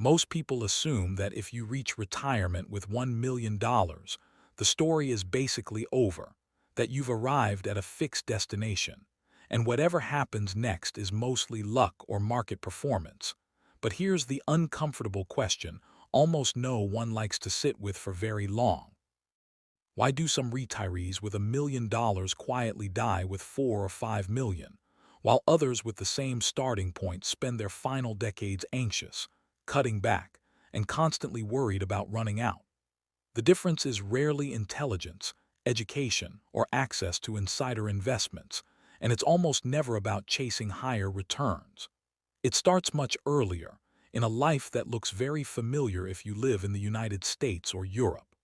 Most people assume that if you reach retirement with $1 million, the story is basically over, that you've arrived at a fixed destination, and whatever happens next is mostly luck or market performance. But here's the uncomfortable question almost no one likes to sit with for very long. Why do some retirees with $1 million quietly die with 4 or 5 million, while others with the same starting point spend their final decades anxious, cutting back, and constantly worried about running out? The difference is rarely intelligence, education, or access to insider investments, and it's almost never about chasing higher returns. It starts much earlier, in a life that looks very familiar if you live in the United States or Europe.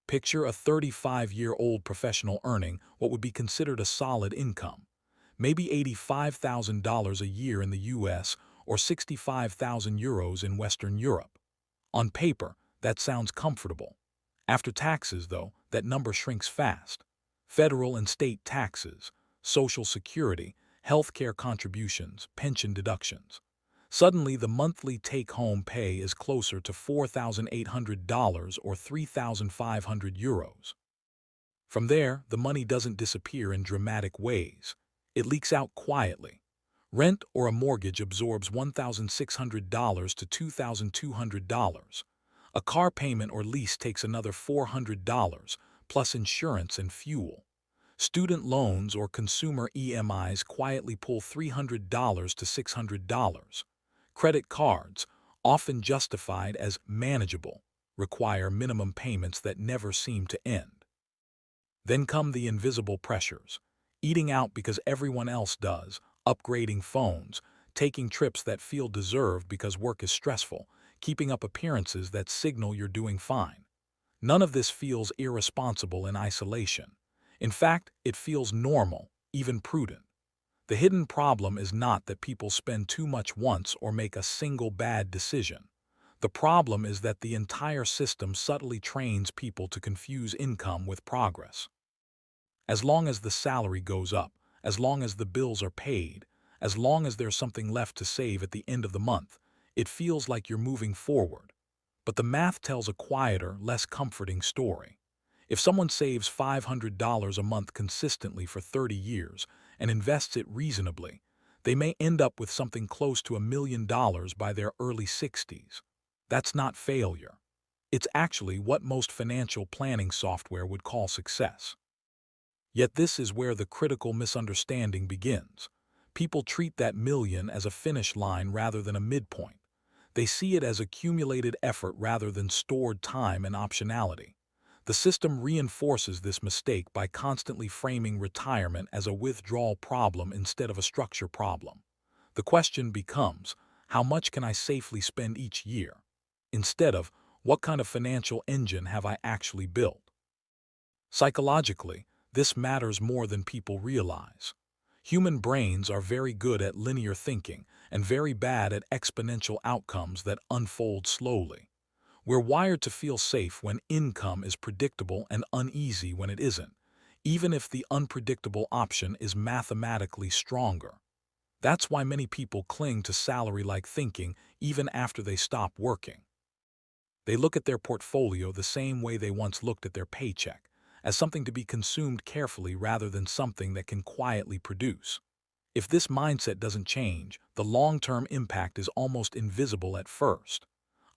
Picture a 35-year-old professional earning what would be considered a solid income, maybe $85,000 a year in the US or 65,000 euros in Western Europe. On paper, that sounds comfortable. After taxes, though, that number shrinks fast. Federal and state taxes, Social Security, healthcare contributions, pension deductions. Suddenly, the monthly take-home pay is closer to $4,800 or 3,500 euros. From there, the money doesn't disappear in dramatic ways. It leaks out quietly. Rent or a mortgage absorbs $1,600 to $2,200. A car payment or lease takes another $400, plus insurance and fuel. Student loans or consumer EMIs quietly pull $300 to $600. Credit cards, often justified as manageable, require minimum payments that never seem to end. Then come the invisible pressures: eating out because everyone else does, upgrading phones, taking trips that feel deserved because work is stressful, keeping up appearances that signal you're doing fine. None of this feels irresponsible in isolation. In fact, it feels normal, even prudent. The hidden problem is not that people spend too much once or make a single bad decision. The problem is that the entire system subtly trains people to confuse income with progress. As long as the salary goes up, as long as the bills are paid, as long as there's something left to save at the end of the month, it feels like you're moving forward. But the math tells a quieter, less comforting story. If someone saves $500 a month consistently for 30 years and invests it reasonably, they may end up with something close to $1 million by their early 60s. That's not failure. It's actually what most financial planning software would call success. Yet this is where the critical misunderstanding begins. People treat that million as a finish line rather than a midpoint. They see it as accumulated effort rather than stored time and optionality. The system reinforces this mistake by constantly framing retirement as a withdrawal problem instead of a structure problem. The question becomes, how much can I safely spend each year? Instead of, what kind of financial engine have I actually built? Psychologically, this matters more than people realize. Human brains are very good at linear thinking and very bad at exponential outcomes that unfold slowly. We're wired to feel safe when income is predictable and uneasy when it isn't, even if the unpredictable option is mathematically stronger. That's why many people cling to salary-like thinking even after they stop working. They look at their portfolio the same way they once looked at their paycheck, as something to be consumed carefully rather than something that can quietly produce. If this mindset doesn't change, the long-term impact is almost invisible at first.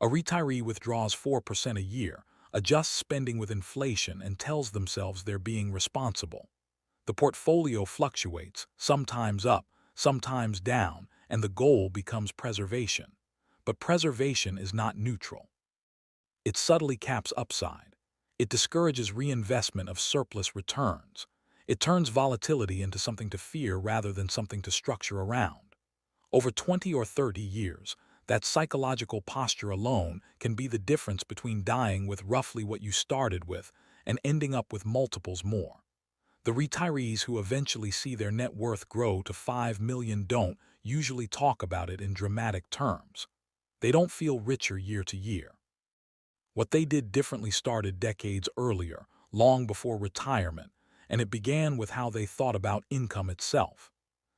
A retiree withdraws 4% a year, adjusts spending with inflation, and tells themselves they're being responsible. The portfolio fluctuates, sometimes up, sometimes down, and the goal becomes preservation. But preservation is not neutral. It subtly caps upside. It discourages reinvestment of surplus returns. It turns volatility into something to fear rather than something to structure around. Over 20 or 30 years, that psychological posture alone can be the difference between dying with roughly what you started with and ending up with multiples more. The retirees who eventually see their net worth grow to 5 million don't usually talk about it in dramatic terms. They don't feel richer year to year. What they did differently started decades earlier, long before retirement, and it began with how they thought about income itself.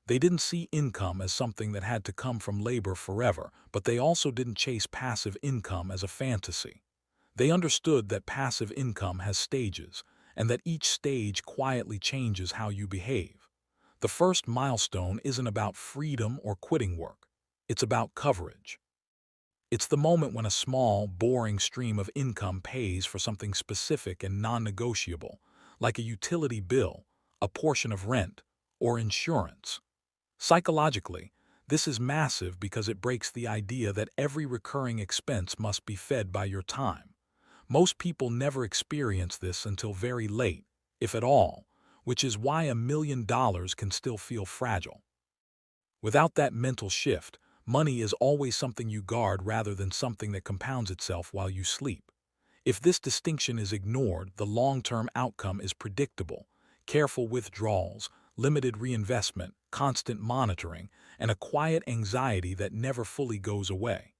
They didn't see income as something that had to come from labor forever, but they also didn't chase passive income as a fantasy. They understood that passive income has stages, and that each stage quietly changes how you behave. The first milestone isn't about freedom or quitting work. It's about coverage. It's the moment when a small, boring stream of income pays for something specific and non-negotiable, like a utility bill, a portion of rent, or insurance. Psychologically, this is massive because it breaks the idea that every recurring expense must be fed by your time. Most people never experience this until very late, if at all, which is why $1 million can still feel fragile. Without that mental shift, money is always something you guard rather than something that compounds itself while you sleep. If this distinction is ignored, the long-term outcome is predictable: careful withdrawals, limited reinvestment, constant monitoring, and a quiet anxiety that never fully goes away.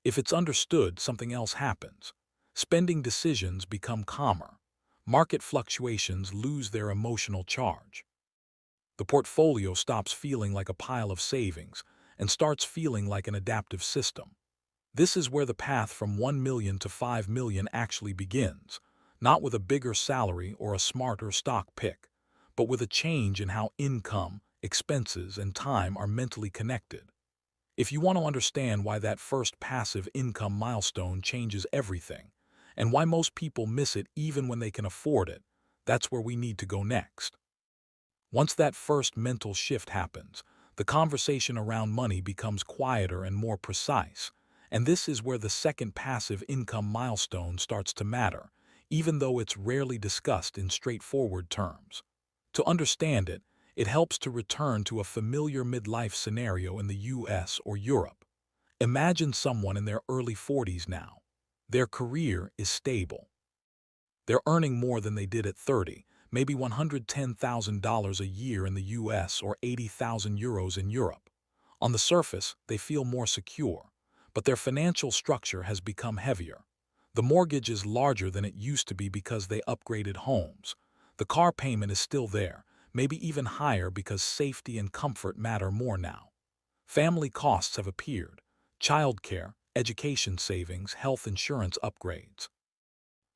If it's understood, something else happens. Spending decisions become calmer. Market fluctuations lose their emotional charge. The portfolio stops feeling like a pile of savings and starts feeling like an adaptive system. This is where the path from 1 million to 5 million actually begins, not with a bigger salary or a smarter stock pick, but with a change in how income, expenses, and time are mentally connected. If you want to understand why that first passive income milestone changes everything, and why most people miss it even when they can afford it, that's where we need to go next. Once that first mental shift happens, the conversation around money becomes quieter and more precise, and this is where the second passive income milestone starts to matter, even though it's rarely discussed in straightforward terms. To understand it, it helps to return to a familiar midlife scenario in the US or Europe. Imagine someone in their early 40s now. Their career is stable. They're earning more than they did at 30, maybe $110,000 a year in the US or 80,000 euros in Europe. On the surface, they feel more secure, but their financial structure has become heavier. The mortgage is larger than it used to be because they upgraded homes. The car payment is still there, maybe even higher because safety and comfort matter more now. Family costs have appeared: childcare, education savings, health insurance upgrades.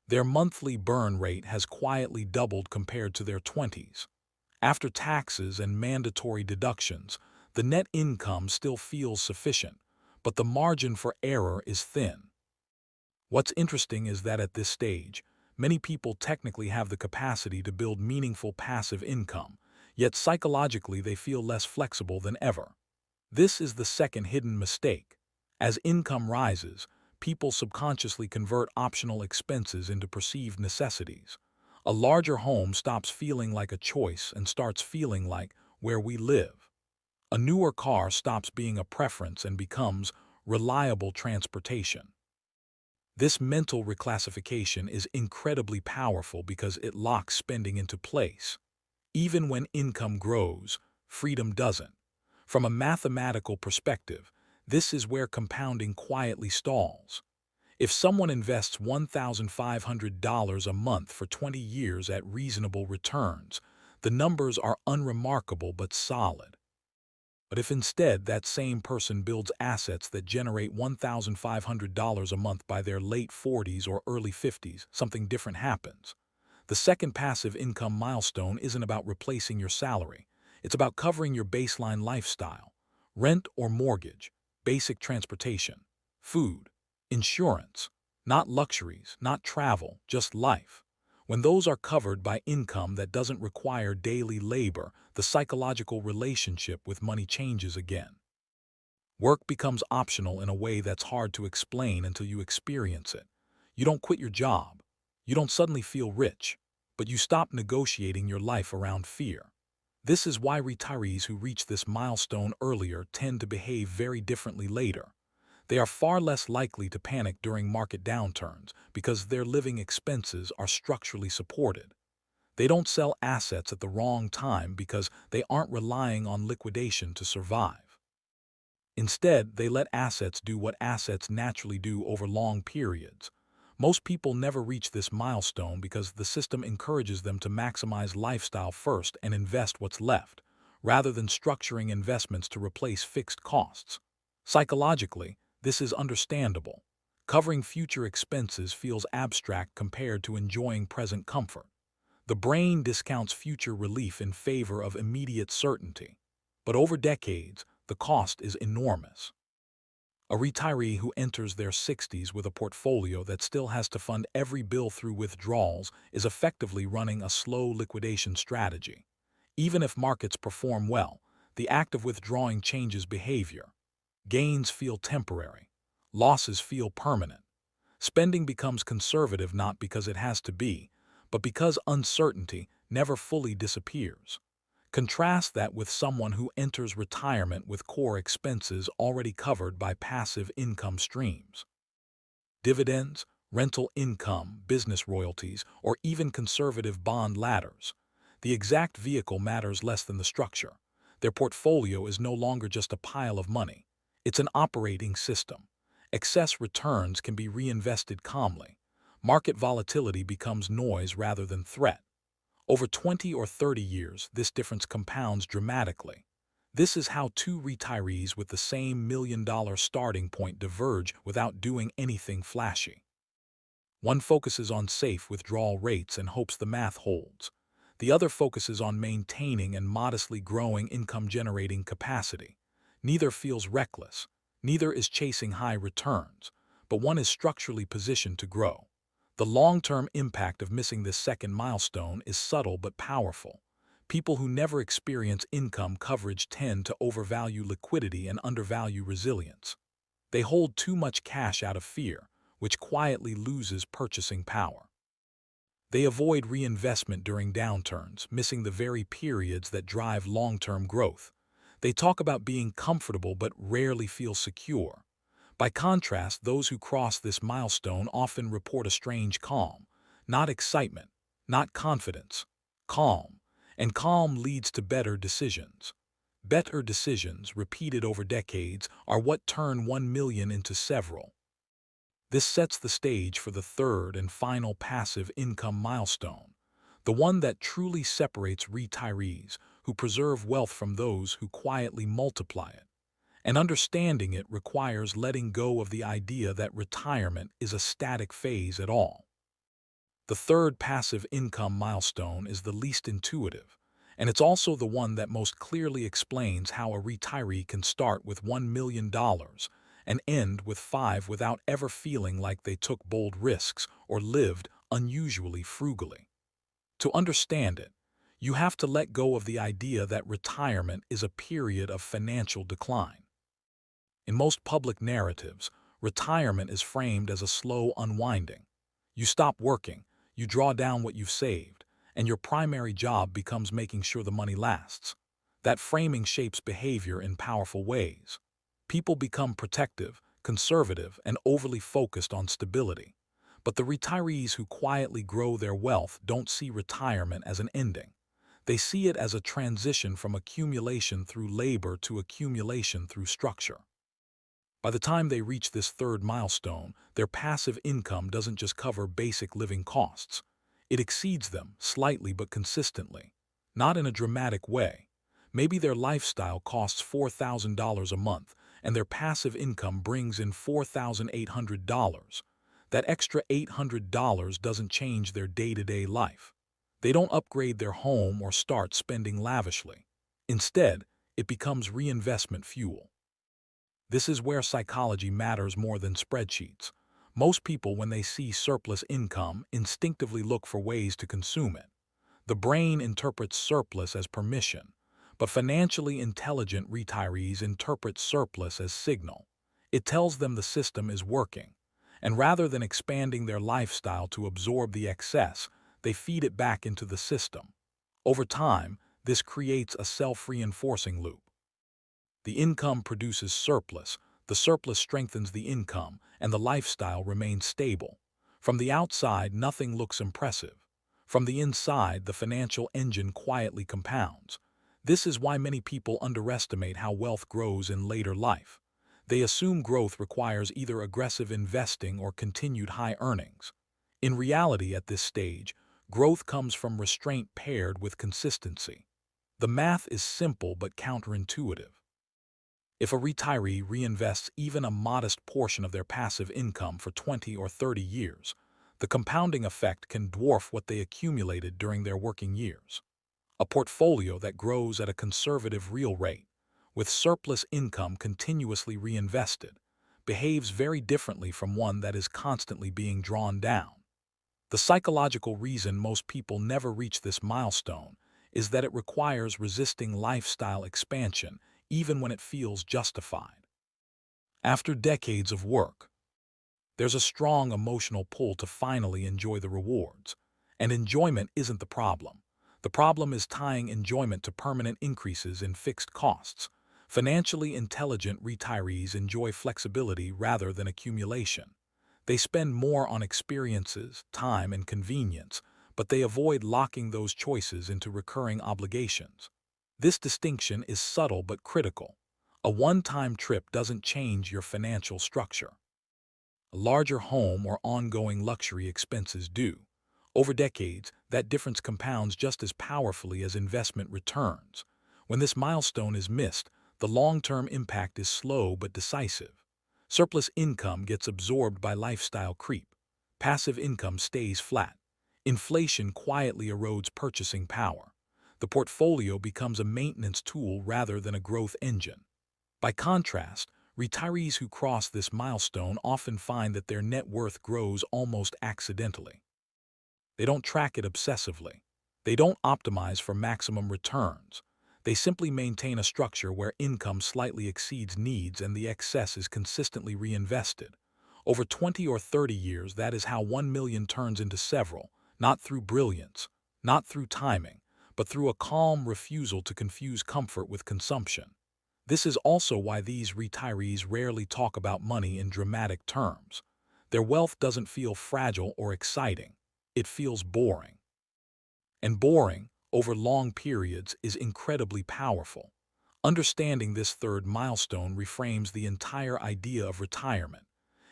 Their monthly burn rate has quietly doubled compared to their 20s. After taxes and mandatory deductions, the net income still feels sufficient, but the margin for error is thin. What's interesting is that at this stage, many people technically have the capacity to build meaningful passive income, yet psychologically they feel less flexible than ever. This is the second hidden mistake. As income rises, people subconsciously convert optional expenses into perceived necessities. A larger home stops feeling like a choice and starts feeling like where we live. A newer car stops being a preference and becomes reliable transportation. This mental reclassification is incredibly powerful because it locks spending into place. Even when income grows, freedom doesn't. From a mathematical perspective, this is where compounding quietly stalls. If someone invests $1,500 a month for 20 years at reasonable returns, the numbers are unremarkable but solid. But if instead that same person builds assets that generate $1,500 a month by their late 40s or early 50s, something different happens. The second passive income milestone isn't about replacing your salary. It's about covering your baseline lifestyle: rent or mortgage, basic transportation, food, insurance. Not luxuries, not travel, just life. When those are covered by income that doesn't require daily labor, the psychological relationship with money changes again. Work becomes optional in a way that's hard to explain until you experience it. You don't quit your job. You don't suddenly feel rich, but you stop negotiating your life around fear. This is why retirees who reach this milestone earlier tend to behave very differently later. They are far less likely to panic during market downturns because their living expenses are structurally supported. They don't sell assets at the wrong time because they aren't relying on liquidation to survive. Instead, they let assets do what assets naturally do over long periods. Most people never reach this milestone because the system encourages them to maximize lifestyle first and invest what's left, rather than structuring investments to replace fixed costs. Psychologically, this is understandable. Covering future expenses feels abstract compared to enjoying present comfort. The brain discounts future relief in favor of immediate certainty. But over decades, the cost is enormous. A retiree who enters their 60s with a portfolio that still has to fund every bill through withdrawals is effectively running a slow liquidation strategy. Even if markets perform well, the act of withdrawing changes behavior. Gains feel temporary. Losses feel permanent. Spending becomes conservative not because it has to be, but because uncertainty never fully disappears. Contrast that with someone who enters retirement with core expenses already covered by passive income streams. Dividends, rental income, business royalties, or even conservative bond ladders. The exact vehicle matters less than the structure. Their portfolio is no longer just a pile of money. It's an operating system. Excess returns can be reinvested calmly. Market volatility becomes noise rather than threat. Over 20 or 30 years, this difference compounds dramatically. This is how two retirees with the same million-dollar starting point diverge without doing anything flashy. One focuses on safe withdrawal rates and hopes the math holds. The other focuses on maintaining and modestly growing income-generating capacity. Neither feels reckless. Neither is chasing high returns, but one is structurally positioned to grow. The long-term impact of missing this second milestone is subtle but powerful. People who never experience income coverage tend to overvalue liquidity and undervalue resilience. They hold too much cash out of fear, which quietly loses purchasing power. They avoid reinvestment during downturns, missing the very periods that drive long-term growth. They talk about being comfortable but rarely feel secure. By contrast, those who cross this milestone often report a strange calm, not excitement, not confidence, calm. And calm leads to better decisions. Better decisions, repeated over decades, are what turn 1 million into several. This sets the stage for the third and final passive income milestone, the one that truly separates retirees who preserve wealth from those who quietly multiply it. And understanding it requires letting go of the idea that retirement is a static phase at all. The third passive income milestone is the least intuitive, and it's also the one that most clearly explains how a retiree can start with $1 million and end with 5 without ever feeling like they took bold risks or lived unusually frugally. To understand it, you have to let go of the idea that retirement is a period of financial decline. In most public narratives, retirement is framed as a slow unwinding. You stop working, you draw down what you've saved, and your primary job becomes making sure the money lasts. That framing shapes behavior in powerful ways. People become protective, conservative, and overly focused on stability. But the retirees who quietly grow their wealth don't see retirement as an ending. They see it as a transition from accumulation through labor to accumulation through structure. By the time they reach this third milestone, their passive income doesn't just cover basic living costs. It exceeds them, slightly but consistently. Not in a dramatic way. Maybe their lifestyle costs $4,000 a month, and their passive income brings in $4,800. That extra $800 doesn't change their day-to-day life. They don't upgrade their home or start spending lavishly. Instead, it becomes reinvestment fuel. This is where psychology matters more than spreadsheets. Most people, when they see surplus income, instinctively look for ways to consume it. The brain interprets surplus as permission, but financially intelligent retirees interpret surplus as signal. It tells them the system is working, and rather than expanding their lifestyle to absorb the excess, they feed it back into the system. Over time, this creates a self-reinforcing loop. The income produces surplus, the surplus strengthens the income, and the lifestyle remains stable. From the outside, nothing looks impressive. From the inside, the financial engine quietly compounds. This is why many people underestimate how wealth grows in later life. They assume growth requires either aggressive investing or continued high earnings. In reality, at this stage, growth comes from restraint paired with consistency. The math is simple but counterintuitive. If a retiree reinvests even a modest portion of their passive income for 20 or 30 years, the compounding effect can dwarf what they accumulated during their working years. A portfolio that grows at a conservative real rate, with surplus income continuously reinvested, behaves very differently from one that is constantly being drawn down. The psychological reason most people never reach this milestone is that it requires resisting lifestyle expansion even when it feels justified. After decades of work, there's a strong emotional pull to finally enjoy the rewards. And enjoyment isn't the problem. The problem is tying enjoyment to permanent increases in fixed costs. Financially intelligent retirees enjoy flexibility rather than accumulation. They spend more on experiences, time, and convenience, but they avoid locking those choices into recurring obligations. This distinction is subtle but critical. A one-time trip doesn't change your financial structure. A larger home or ongoing luxury expenses do. Over decades, that difference compounds just as powerfully as investment returns. When this milestone is missed, the long-term impact is slow but decisive. Surplus income gets absorbed by lifestyle creep. Passive income stays flat. Inflation quietly erodes purchasing power. The portfolio becomes a maintenance tool rather than a growth engine. By contrast, retirees who cross this milestone often find that their net worth grows almost accidentally. They don't track it obsessively. They don't optimize for maximum returns. They simply maintain a structure where income slightly exceeds needs and the excess is consistently reinvested. Over 20 or 30 years, that is how 1 million turns into several, not through brilliance, not through timing, but through a calm refusal to confuse comfort with consumption. This is also why these retirees rarely talk about money in dramatic terms. Their wealth doesn't feel fragile or exciting. It feels boring. And boring, over long periods, is incredibly powerful. Understanding this third milestone reframes the entire idea of retirement.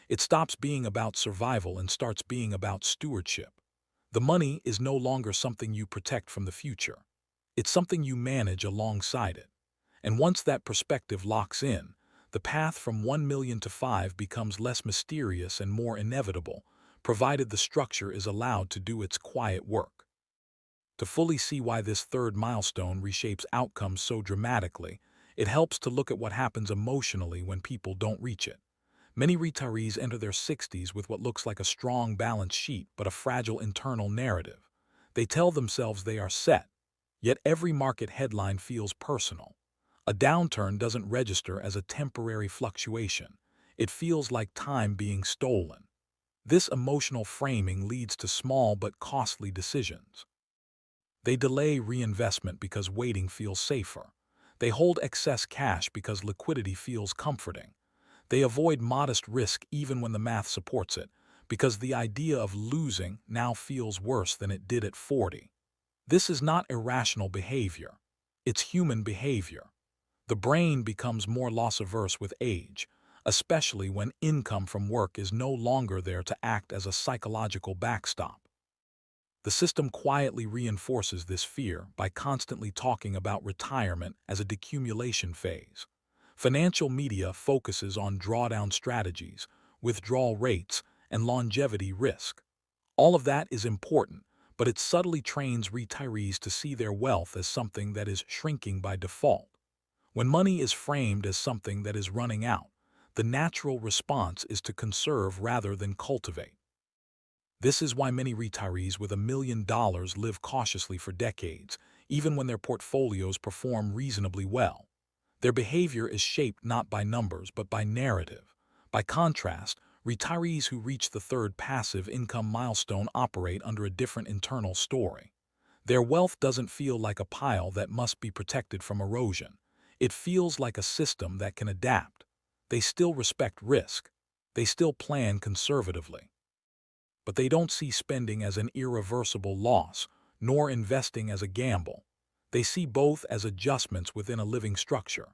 It stops being about survival and starts being about stewardship. The money is no longer something you protect from the future. It's something you manage alongside it. And once that perspective locks in, the path from 1 million to 5 becomes less mysterious and more inevitable, provided the structure is allowed to do its quiet work. To fully see why this third milestone reshapes outcomes so dramatically, it helps to look at what happens emotionally when people don't reach it. Many retirees enter their 60s with what looks like a strong balance sheet but a fragile internal narrative. They tell themselves they are set, yet every market headline feels personal. A downturn doesn't register as a temporary fluctuation. It feels like time being stolen. This emotional framing leads to small but costly decisions. They delay reinvestment because waiting feels safer. They hold excess cash because liquidity feels comforting. They avoid modest risk even when the math supports it, because the idea of losing now feels worse than it did at 40. This is not irrational behavior. It's human behavior. The brain becomes more loss-averse with age, especially when income from work is no longer there to act as a psychological backstop. The system quietly reinforces this fear by constantly talking about retirement as a decumulation phase. Financial media focuses on drawdown strategies, withdrawal rates, and longevity risk. All of that is important, but it subtly trains retirees to see their wealth as something that is shrinking by default. When money is framed as something that is running out, the natural response is to conserve rather than cultivate. This is why many retirees with $1 million live cautiously for decades, even when their portfolios perform reasonably well. Their behavior is shaped not by numbers but by narrative. By contrast, retirees who reach the third passive income milestone operate under a different internal story. Their wealth doesn't feel like a pile that must be protected from erosion. It feels like a system that can adapt. They still respect risk. They still plan conservatively. But they don't see spending as an irreversible loss, nor investing as a gamble. They see both as adjustments within a living structure.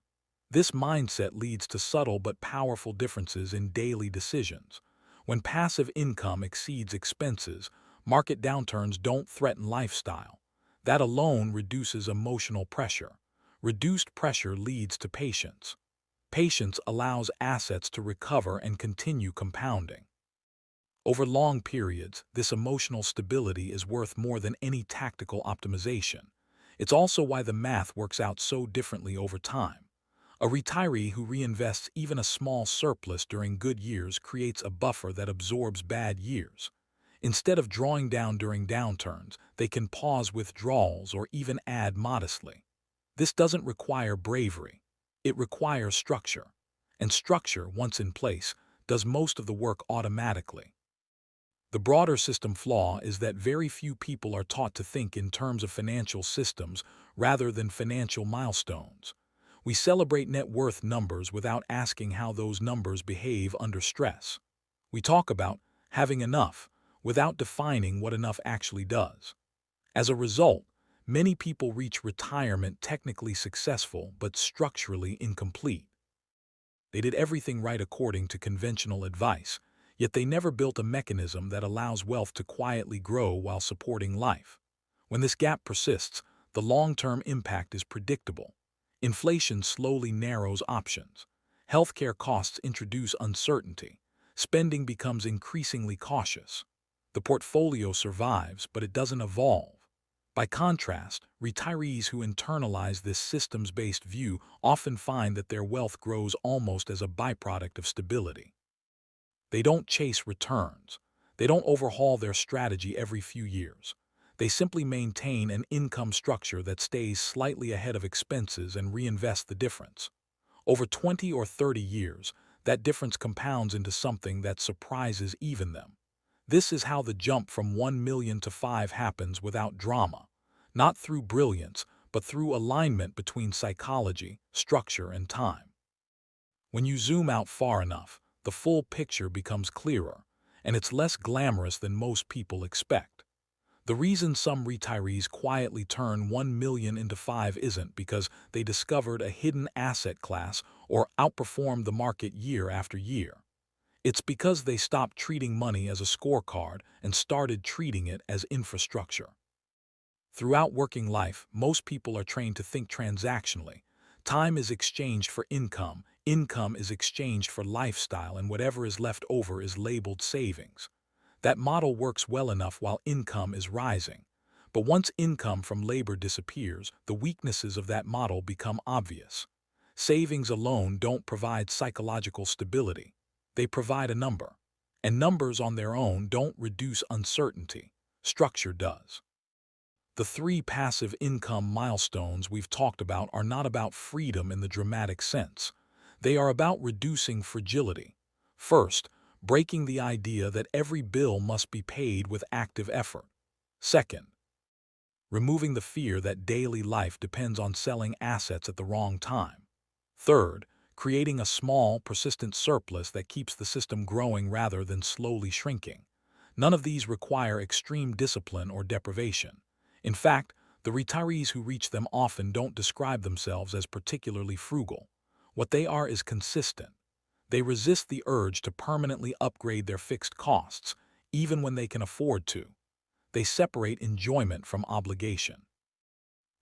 This mindset leads to subtle but powerful differences in daily decisions. When passive income exceeds expenses, market downturns don't threaten lifestyle. That alone reduces emotional pressure. Reduced pressure leads to patience. Patience allows assets to recover and continue compounding. Over long periods, this emotional stability is worth more than any tactical optimization. It's also why the math works out so differently over time. A retiree who reinvests even a small surplus during good years creates a buffer that absorbs bad years. Instead of drawing down during downturns, they can pause withdrawals or even add modestly. This doesn't require bravery. It requires structure. And structure, once in place, does most of the work automatically. The broader system flaw is that very few people are taught to think in terms of financial systems rather than financial milestones. We celebrate net worth numbers without asking how those numbers behave under stress. We talk about having enough without defining what enough actually does. As a result, many people reach retirement technically successful but structurally incomplete. They did everything right according to conventional advice, yet they never built a mechanism that allows wealth to quietly grow while supporting life. When this gap persists, the long-term impact is predictable. Inflation slowly narrows options. Healthcare costs introduce uncertainty. Spending becomes increasingly cautious. The portfolio survives, but it doesn't evolve. By contrast, retirees who internalize this systems-based view often find that their wealth grows almost as a byproduct of stability. They don't chase returns. They don't overhaul their strategy every few years. They simply maintain an income structure that stays slightly ahead of expenses and reinvest the difference. Over 20 or 30 years, that difference compounds into something that surprises even them. This is how the jump from 1 million to 5 happens without drama, not through brilliance, but through alignment between psychology, structure, and time. When you zoom out far enough, the full picture becomes clearer, and it's less glamorous than most people expect. The reason some retirees quietly turn 1 million into 5 isn't because they discovered a hidden asset class or outperformed the market year after year. It's because they stopped treating money as a scorecard and started treating it as infrastructure. Throughout working life, most people are trained to think transactionally. Time is exchanged for income, income is exchanged for lifestyle, and whatever is left over is labeled savings. That model works well enough while income is rising. But once income from labor disappears, the weaknesses of that model become obvious. Savings alone don't provide psychological stability. They provide a number. And numbers on their own don't reduce uncertainty. Structure does. The three passive income milestones we've talked about are not about freedom in the dramatic sense. They are about reducing fragility. First, breaking the idea that every bill must be paid with active effort. Second, removing the fear that daily life depends on selling assets at the wrong time. Third, creating a small, persistent surplus that keeps the system growing rather than slowly shrinking. None of these require extreme discipline or deprivation. In fact, the retirees who reach them often don't describe themselves as particularly frugal. What they are is consistent. They resist the urge to permanently upgrade their fixed costs, even when they can afford to. They separate enjoyment from obligation.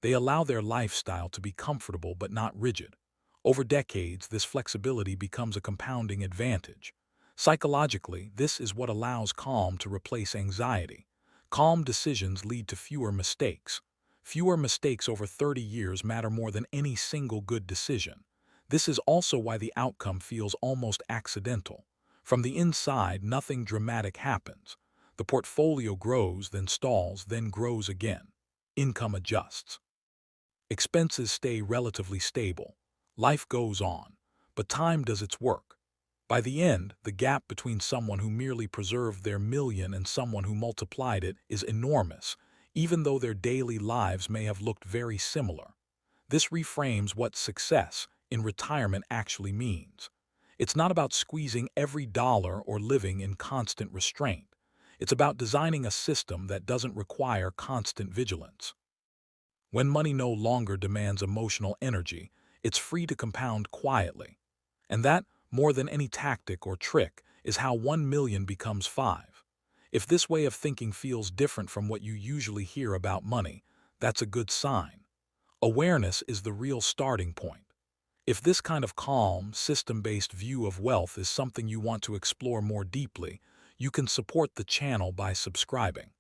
They allow their lifestyle to be comfortable but not rigid. Over decades, this flexibility becomes a compounding advantage. Psychologically, this is what allows calm to replace anxiety. Calm decisions lead to fewer mistakes. Fewer mistakes over 30 years matter more than any single good decision. This is also why the outcome feels almost accidental. From the inside, nothing dramatic happens. The portfolio grows, then stalls, then grows again. Income adjusts. Expenses stay relatively stable. Life goes on, but time does its work. By the end, the gap between someone who merely preserved their million and someone who multiplied it is enormous, even though their daily lives may have looked very similar. This reframes what success in retirement actually means. It's not about squeezing every dollar or living in constant restraint. It's about designing a system that doesn't require constant vigilance. When money no longer demands emotional energy, it's free to compound quietly. And that, more than any tactic or trick, is how 1 million becomes 5. If this way of thinking feels different from what you usually hear about money, That's a good sign. Awareness is the real starting point. If this kind of calm, system-based view of wealth is something you want to explore more deeply, you can support the channel by subscribing.